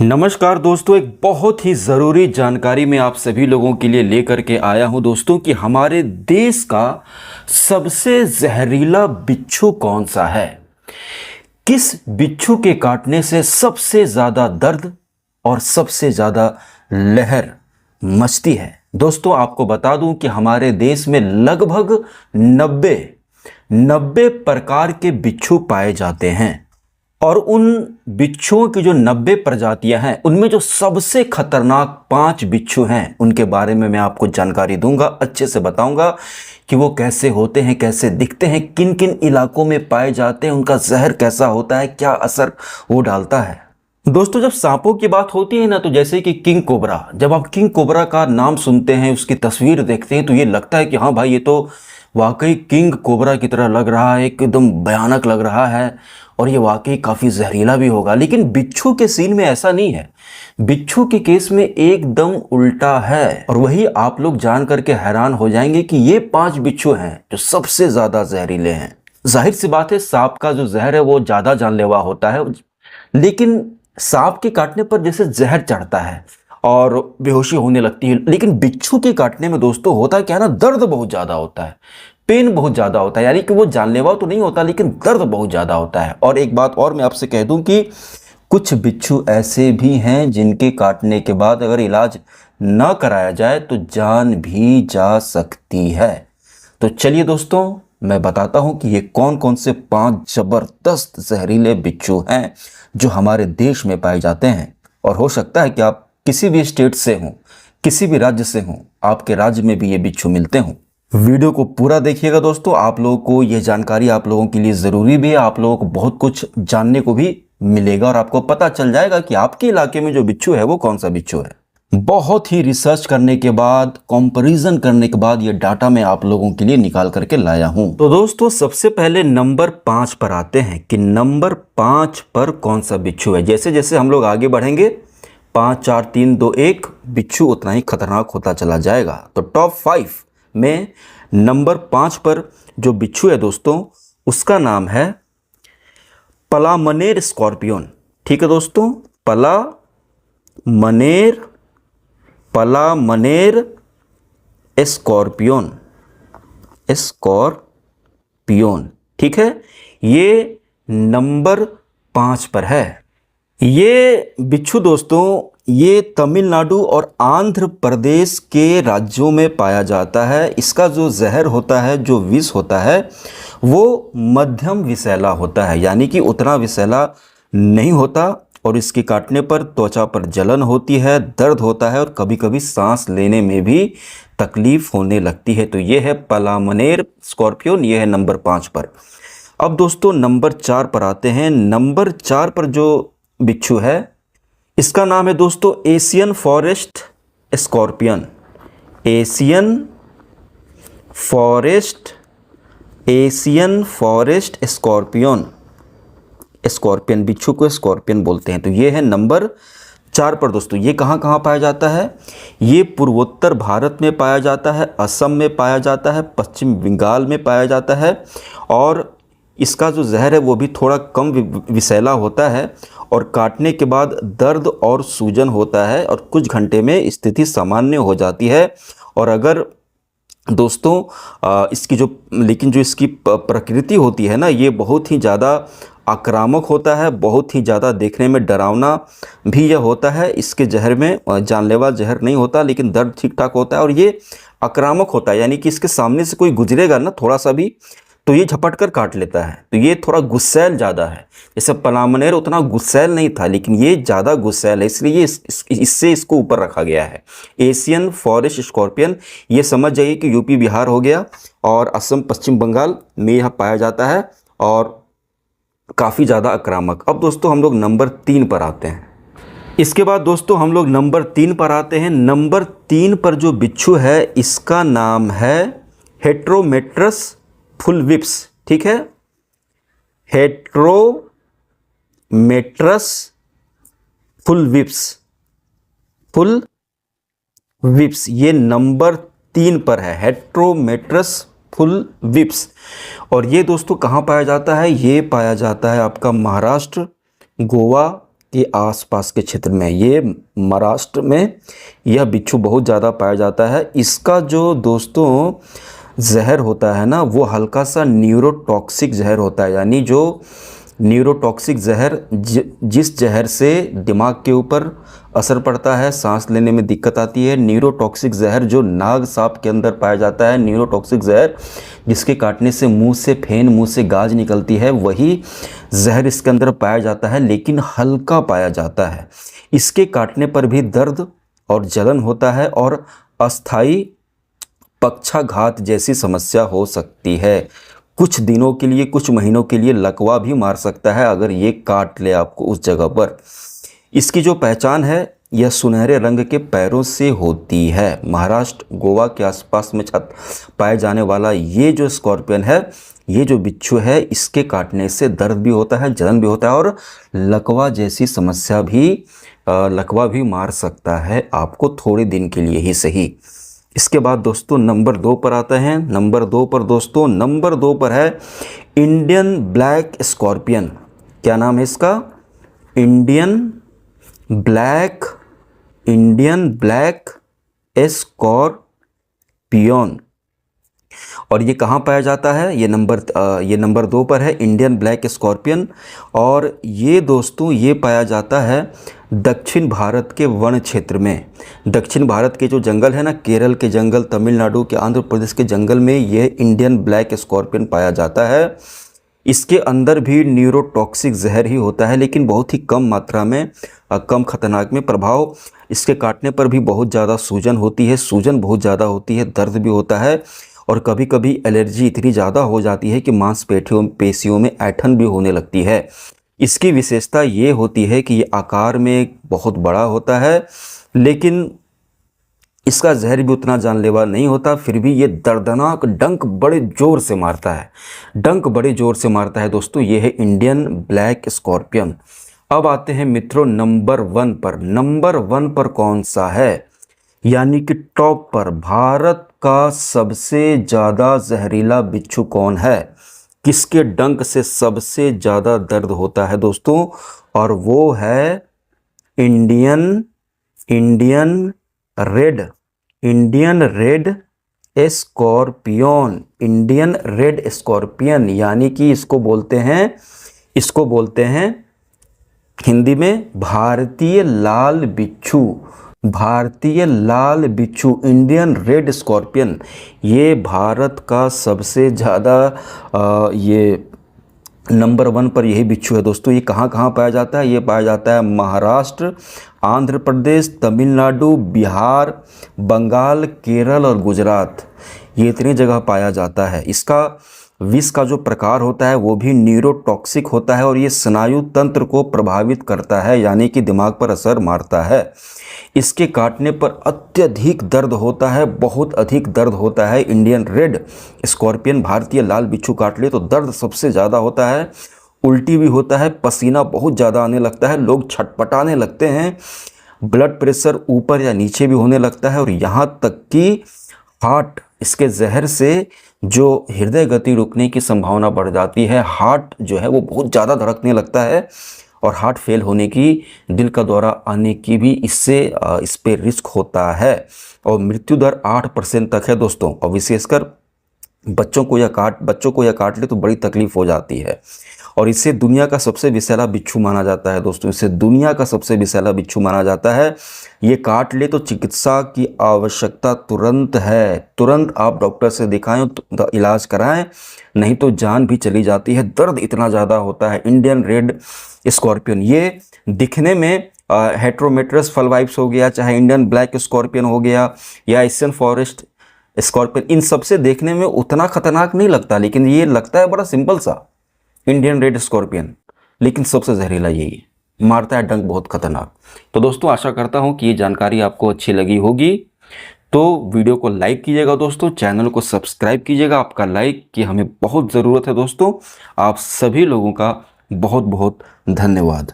नमस्कार दोस्तों, एक बहुत ही ज़रूरी जानकारी मैं आप सभी लोगों के लिए लेकर के आया हूं दोस्तों कि हमारे देश का सबसे जहरीला बिच्छू कौन सा है। किस बिच्छू के काटने से सबसे ज़्यादा दर्द और सबसे ज़्यादा लहर मचती है। दोस्तों आपको बता दूं कि हमारे देश में लगभग 90 प्रकार के बिच्छू पाए जाते हैं और उन बिच्छुओं की जो 90 प्रजातियां हैं उनमें जो सबसे खतरनाक 5 बिच्छू हैं उनके बारे में मैं आपको जानकारी दूंगा, अच्छे से बताऊंगा कि वो कैसे होते हैं, कैसे दिखते हैं, किन किन इलाकों में पाए जाते हैं, उनका जहर कैसा होता है, क्या असर वो डालता है। दोस्तों जब सांपों की बात होती है ना, तो जैसे कि किंग कोबरा, जब आप किंग कोबरा का नाम सुनते हैं, उसकी तस्वीर देखते हैं तो ये लगता है कि हाँ भाई, ये तो वाकई किंग कोबरा की तरह लग रहा है, एकदम भयानक लग रहा है और ये वाकई काफ़ी जहरीला भी होगा। लेकिन बिच्छू के सीन में ऐसा नहीं है। बिच्छू के केस में एकदम उल्टा है और वही आप लोग जान करके हैरान हो जाएंगे कि ये 5 बिच्छू हैं जो सबसे ज़्यादा जहरीले हैं। जाहिर सी बात है, सांप का जो जहर है वो ज़्यादा जानलेवा होता है, लेकिन सांप के काटने पर जैसे जहर चढ़ता है और बेहोशी होने लगती है, लेकिन बिच्छू के काटने में दोस्तों होता क्या है ना, दर्द बहुत ज़्यादा होता है, पेन बहुत ज़्यादा होता है। यानी कि वो जानलेवा तो नहीं होता लेकिन दर्द बहुत ज़्यादा होता है। और एक बात और मैं आपसे कह दूं कि कुछ बिच्छू ऐसे भी हैं जिनके काटने के बाद अगर इलाज ना कराया जाए तो जान भी जा सकती है। तो चलिए दोस्तों, मैं बताता हूं कि ये कौन कौन से 5 जबरदस्त जहरीले बिच्छू हैं जो हमारे देश में पाए जाते हैं। और हो सकता है कि आप किसी भी स्टेट से हों, किसी भी राज्य से हों, आपके राज्य में भी ये बिच्छू मिलते हों। वीडियो को पूरा देखिएगा दोस्तों, आप लोगों को यह जानकारी आप लोगों के लिए ज़रूरी भी है, आप लोगों को बहुत कुछ जानने को भी मिलेगा और आपको पता चल जाएगा कि आपके इलाके में जो बिच्छू है वो कौन सा बिच्छू है। बहुत ही रिसर्च करने के बाद, कंपैरिजन करने के बाद ये डाटा मैं आप लोगों के लिए निकाल करके लाया हूं। तो दोस्तों सबसे पहले नंबर 5 पर आते हैं कि नंबर 5 पर कौन सा बिच्छू है। जैसे जैसे हम लोग आगे बढ़ेंगे 5 4 3 2 1 बिच्छू उतना ही खतरनाक होता चला जाएगा। तो टॉप 5 में नंबर 5 पर जो बिच्छू है दोस्तों उसका नाम है पलामनेर स्कॉर्पियन। ठीक है दोस्तों, पलामनेर स्कॉर्पियन, ठीक है, ये नंबर 5 पर है। ये बिच्छू दोस्तों ये तमिलनाडु और आंध्र प्रदेश के राज्यों में पाया जाता है। इसका जो जहर होता है, जो विष होता है, वो मध्यम विषैला होता है, यानी कि उतना विषैला नहीं होता और इसके काटने पर त्वचा पर जलन होती है, दर्द होता है और कभी कभी सांस लेने में भी तकलीफ होने लगती है। तो ये है पलामनेर स्कॉर्पियन, ये है नंबर 5 पर। अब दोस्तों नंबर 4 पर आते हैं। नंबर 4 पर जो बिच्छू है इसका नाम है दोस्तों Asian forest scorpion. Asian forest scorpion बिच्छू को स्कॉर्पियन बोलते हैं। तो ये है नंबर 4 पर दोस्तों। ये कहाँ कहाँ पाया जाता है? ये पूर्वोत्तर भारत में पाया जाता है, असम में पाया जाता है, पश्चिम बंगाल में पाया जाता है और इसका जो जहर है वो भी थोड़ा कम विषैला होता है और काटने के बाद दर्द और सूजन होता है और कुछ घंटे में स्थिति सामान्य हो जाती है। और अगर दोस्तों इसकी जो इसकी प्रकृति होती है ना, ये बहुत ही ज़्यादा आक्रामक होता है, बहुत ही ज़्यादा देखने में डरावना भी यह होता है। इसके जहर में जानलेवा जहर नहीं होता लेकिन दर्द ठीक ठाक होता है और ये आक्रामक होता है, यानी कि इसके सामने से कोई गुजरेगा ना थोड़ा सा भी तो ये झपट कर काट लेता है। तो ये थोड़ा गुस्सैल ज़्यादा है। जैसे पलामनेर उतना गुस्सैल नहीं था लेकिन ये ज़्यादा गुस्सैल है, इसलिए इससे इसको ऊपर रखा गया है एशियन फॉरेस्ट स्कॉर्पियन। ये समझ जाइए कि यूपी बिहार हो गया और असम पश्चिम बंगाल में यह पाया जाता है और काफ़ी ज़्यादा आक्रामक। अब दोस्तों हम लोग नंबर 3 पर आते हैं। इसके बाद दोस्तों हम लोग नंबर 3 पर आते हैं। नंबर 3 पर जो बिच्छू है इसका नाम है हेट्रोमेट्रस फुलविप्स। ठीक है, हेट्रोमेट्रस फुलविप्स, ये नंबर 3 पर है, हेट्रोमेट्रस फुलविप्स। और ये दोस्तों कहाँ पाया जाता है? ये पाया जाता है आपका महाराष्ट्र, गोवा, के आसपास के क्षेत्र में, ये महाराष्ट्र में यह बिच्छू बहुत ज़्यादा पाया जाता है। इसका जो दोस्तों जहर होता है ना, वो हल्का सा न्यूरोटॉक्सिक जहर होता है, यानी जो न्यूरोटॉक्सिक जहर जिस जहर से दिमाग के ऊपर असर पड़ता है, सांस लेने में दिक्कत आती है। न्यूरोटॉक्सिक जहर जो नाग सांप के अंदर पाया जाता है, न्यूरोटॉक्सिक जहर जिसके काटने से मुंह से फेन, मुंह से गाज निकलती है, वही जहर इसके अंदर पाया जाता है, लेकिन हल्का पाया जाता है। इसके काटने पर भी दर्द और जलन होता है और अस्थाई पक्षाघात जैसी समस्या हो सकती है। कुछ दिनों के लिए, कुछ महीनों के लिए लकवा भी मार सकता है अगर ये काट ले आपको उस जगह पर। इसकी जो पहचान है, यह सुनहरे रंग के पैरों से होती है। महाराष्ट्र, गोवा के आसपास में पाए जाने वाला ये जो स्कॉर्पियन है, ये जो बिच्छू है, इसके काटने से दर्द भी होता है, जलन भी होता है और लकवा जैसी समस्या भी, लकवा भी मार सकता है आपको, थोड़े दिन के लिए ही सही। इसके बाद दोस्तों नंबर 2 पर आते हैं। नंबर 2 पर दोस्तों, नंबर 2 पर है इंडियन ब्लैक स्कॉर्पियन। क्या नाम है इसका? Indian black scorpion. और ये कहाँ पाया जाता है? ये नंबर 2 पर है, इंडियन ब्लैक स्कॉर्पियन। और ये दोस्तों ये पाया जाता है दक्षिण भारत के वन क्षेत्र में। दक्षिण भारत के जो जंगल है ना, केरल के जंगल, तमिलनाडु के, आंध्र प्रदेश के जंगल में ये इंडियन ब्लैक स्कॉर्पियन पाया जाता है। इसके अंदर भी न्यूरोटॉक्सिक जहर ही होता है, लेकिन बहुत ही कम मात्रा में, कम खतरनाक में। प्रभाव इसके काटने पर भी बहुत ज़्यादा सूजन होती है, सूजन बहुत ज़्यादा होती है, दर्द भी होता है और कभी कभी एलर्जी इतनी ज़्यादा हो जाती है कि मांसपेशियों में ऐंठन भी होने लगती है। इसकी विशेषता ये होती है कि ये आकार में बहुत बड़ा होता है, लेकिन इसका जहर भी उतना जानलेवा नहीं होता। फिर भी ये दर्दनाक डंक बड़े ज़ोर से मारता है, डंक बड़े ज़ोर से मारता है दोस्तों। ये है इंडियन ब्लैक स्कॉर्पियन। अब आते हैं मित्रों नंबर 1 पर। नंबर 1 पर कौन सा है, यानी कि टॉप पर, भारत का सबसे ज़्यादा जहरीला बिच्छू कौन है, किसके डंक से सबसे ज़्यादा दर्द होता है दोस्तों? और वो है इंडियन रेड स्कॉर्पियन। यानी कि इसको बोलते हैं हिंदी में भारतीय लाल बिच्छू, इंडियन रेड स्कॉर्पियन। ये भारत का सबसे ज़्यादा ये नंबर 1 पर यही बिच्छू है दोस्तों। ये कहाँ कहाँ पाया जाता है? ये पाया जाता है महाराष्ट्र, आंध्र प्रदेश, तमिलनाडु, बिहार, बंगाल, केरल और गुजरात। ये इतनी जगह पाया जाता है। इसका विष का जो प्रकार होता है वो भी न्यूरोटॉक्सिक होता है और ये स्नायु तंत्र को प्रभावित करता है, यानी कि दिमाग पर असर मारता है। इसके काटने पर अत्यधिक दर्द होता है, बहुत अधिक दर्द होता है। इंडियन रेड स्कॉर्पियन, भारतीय लाल बिच्छू काट ले तो दर्द सबसे ज़्यादा होता है, उल्टी भी होता है, पसीना बहुत ज़्यादा आने लगता है, लोग छटपटाने लगते हैं, ब्लड प्रेशर ऊपर या नीचे भी होने लगता है और यहाँ तक कि हार्ट, इसके जहर से जो हृदय गति रुकने की संभावना बढ़ जाती है, हार्ट जो है वो बहुत ज़्यादा धड़कने लगता है और हार्ट फेल होने की, दिल का दौरा आने की भी इस पे रिस्क होता है। और मृत्यु दर 8% तक है दोस्तों। और विशेषकर बच्चों को यह काट ले तो बड़ी तकलीफ हो जाती है। और इसे दुनिया का सबसे विषैला बिच्छू माना जाता है दोस्तों, इसे दुनिया का सबसे विषैला बिच्छू माना जाता है। ये काट ले तो चिकित्सा की आवश्यकता तुरंत है, तुरंत आप डॉक्टर से दिखाएं, तो इलाज कराएं, नहीं तो जान भी चली जाती है, दर्द इतना ज़्यादा होता है। इंडियन रेड स्कॉर्पियन ये दिखने में हेट्रोमेट्रस फलवाइप्स हो गया, चाहे इंडियन ब्लैक स्कॉर्पियन हो गया या एशियन फॉरेस्ट स्कॉर्पियन, इन सबसे देखने में उतना खतरनाक नहीं लगता, लेकिन ये लगता है बड़ा सिंपल सा इंडियन रेड स्कॉर्पियन, लेकिन सबसे जहरीला यही है, मारता है डंक बहुत खतरनाक। तो दोस्तों आशा करता हूँ कि ये जानकारी आपको अच्छी लगी होगी। तो वीडियो को लाइक कीजिएगा दोस्तों, चैनल को सब्सक्राइब कीजिएगा। आपका लाइक की हमें बहुत ज़रूरत है दोस्तों। आप सभी लोगों का बहुत बहुत धन्यवाद।